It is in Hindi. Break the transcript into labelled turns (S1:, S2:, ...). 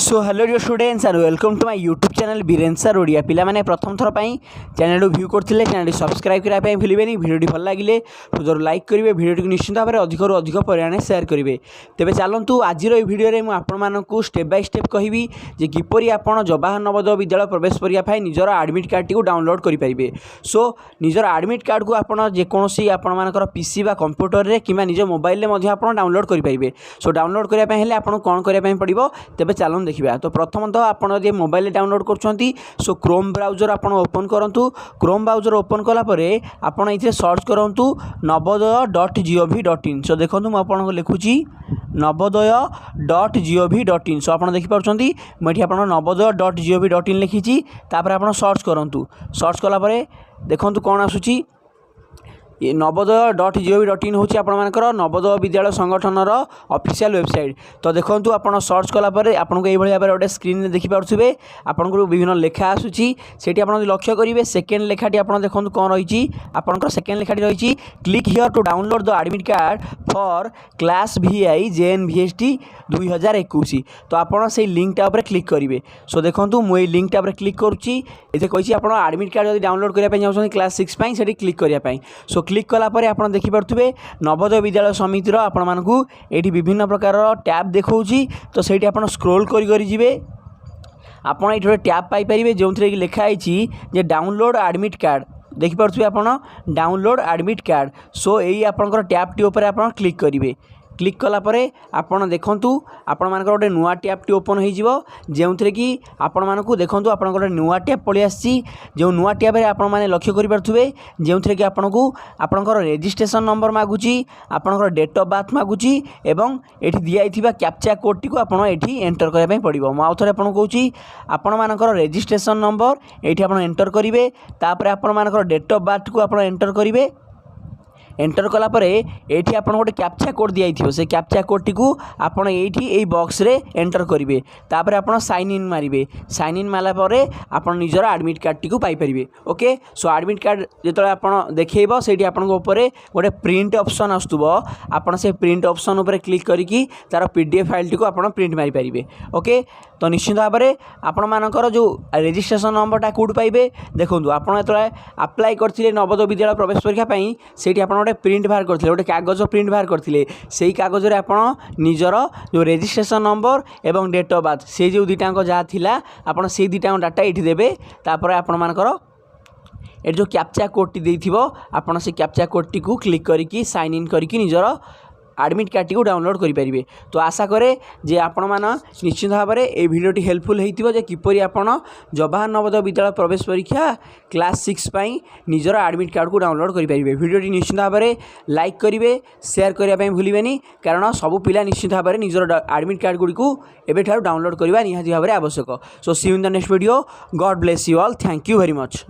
S1: So hello dear students and welcome to my YouTube channel Biren sir Odia पिला माने प्रथम थर पई चैनल व्यू करथिले चैनल सब्सक्राइब करा पई भूलिबेनी वीडियो भल लागिले तो लाइक करिवे वीडियो निश्चित भाव में अधिक अधिक परिमाण शेयर करिवे। तेबे चलंतु आजिर ए वीडियो रे मु आपण मानकु स्टेप बाय स्टेप कहिबी जे किपरि आपण जवाहर नवोदय विद्यालय प्रवेश परीक्षा पई निजर एडमिट कार्ड टी डाउनलोड करि परिबे। सो निजर एडमिट कार्ड को आपण जे कोनोसी आपण मानकर पीसी बा कंप्यूटर रे किबा निज मोबाइल रे मध्ये आपण डाउनलोड करि परिबे। सो डाउनलोड करिया पई हेले आपण कोन करिया पई पड़िबो तेबे चलन देखिबा। तो प्रथमतः आपण जे मोबाइल डाउनलोड करछंती सो क्रोम ब्राउजर आपण ओपन करंतु। क्रोम ब्राउजर ओपन कला परे आपण इथे सर्च करंतु navodaya.gov.in। सो देखंतु म आपण को लिखुची navodaya.gov.in। सो आपण देखि परछंती मठी आपण navodaya.gov.in लिखिची तापर आपण सर्च करंतु। सर्च कला परे देखंतु कोन आसुची navodaya.gov.in हूँ आपर नवोदय विद्यालय संगठनर ऑफिशियल वेबसाइट। तो देखो आप सर्च कला आपको ये भाव गोटे स्क्रीन देखिपे आपको विभिन्न लेखा आसूसी से लक्ष्य करेंगे। सेकेंड लेखाटी आप देखो कौन रही आपंकर सेकेंड लेखाटी रही click here to download the admit card for class VI JNVST-2021। तो आपड़ से लिंकटा उपर क्लिक करेंगे। सो देखो मुझे लिंकटा उपर क्लिक करुँची कही आप एडमिट कार्ड जब डाउनलोड करने चाहते क्लास 6 से क्लिक करने। सो क्लिक कला परे आपण देखि परथुबे नवोदय विद्यालय समितिर आपण मानकु एठी विभिन्न प्रकार टैब देखौची। तो सेठी आपण स्क्रॉल करि करि जिवे आपण एठी टैब पाई परिबे जोंथरे कि लिखा आइची जे डाउनलोड एडमिट कार्ड देखि परथुबे आपण डाउनलोड एडमिट कार्ड। सो एई आपनकर टैब टी ऊपर आपण क्लिक करिवे। क्लिक कला परे आपण देखंतु आपण मानकर गोटे नुआ टैब टी ओपन हो जिवो जेउथरे कि आपण मानकु देखंतु आपण गोटे नुआ टैब पळि आसी जो नुआ टैब रे आपण माने लक्ष्य करि परथुबे जेउथरे कि आपनकु आपनकर रजिस्ट्रेशन नंबर मागुची आपनकर डेट ऑफ बर्थ मागुची एवं एठी दिया आइथिबा कैप्चा कोड टी को आपण एठी एंटर करबा पई पड़िबो। म आउथरे आपण कहूची आपण मानकर रजिस्ट्रेशन नंबर एठी आपण एंटर करिवे तापर आपण मानकर डेट ऑफ बर्थ को आपण एंटर करिवे। एंटर कला परे एठी आपण गोटे कैप्चा कोड दिया आइथिबो से कैप्चा कोड टी को आपण एठी एई बॉक्स रे एंटर करिवे तापर आपण साइन इन मारिवे। साइन इन माला परे आपण निजर एडमिट कार्ड टी को पाई परिवे। ओके सो एडमिट कार्ड जेतले आपण देखैबो सेठी आपण को ऊपर गोटे प्रिंट ऑप्शन आस्तुबो आपण से प्रिंट ऑप्शन ऊपर क्लिक करिकी तार PDF फाइल टी को आपण प्रिंट मारि परिवे। ओके तो निश्चित भाव में आपण मानकर जो रजिस्ट्रेशन नंबरटा कोड पाइबे देखो आपण एतले अप्लाई करथिले नवोदय विद्यालय प्रवेश परीक्षा पई सेठी आपण गोटे प्रिंट बाहर करथिले गोटे कागज प्रिंट बाहर करथिले सेही कागज रे आपण निजर जो रजिस्ट्रेशन नंबर एवं डेट ऑफ बर्थ से जो दुटांक जहाँ थिला आपण से दुटांक डाटा एठी देबे तापर आपण मानकर ए जो कैप्चा कोड टी देइथिबो आपण से कैप्चा कोड टी को क्लिक करिकी साइन इन करिकी निजर एडमिट कार्ड टी को डाउनलोड करि परिबे। तो आशा करे जे आपण मान निश्चित भाव में ए वीडियोटी हेल्पफुल हेतिबो जे किपरि आपण जवाहर नवोदय विद्यालय प्रवेश परीक्षा क्लास 6 पई निजर एडमिट कार्ड को डाउनलोड करि परिबे। वीडियोटी निश्चित भाव में लाइक करिवे शेयर करिया पई भूलिबेनी कारण सब पिला निश्चित भाव में निजर एडमिट कार्ड गुडी को एबे ठार डाउनलोड करबा निहाती भाव में आवश्यक। So see you in the next video. God bless you all. Thank you very much.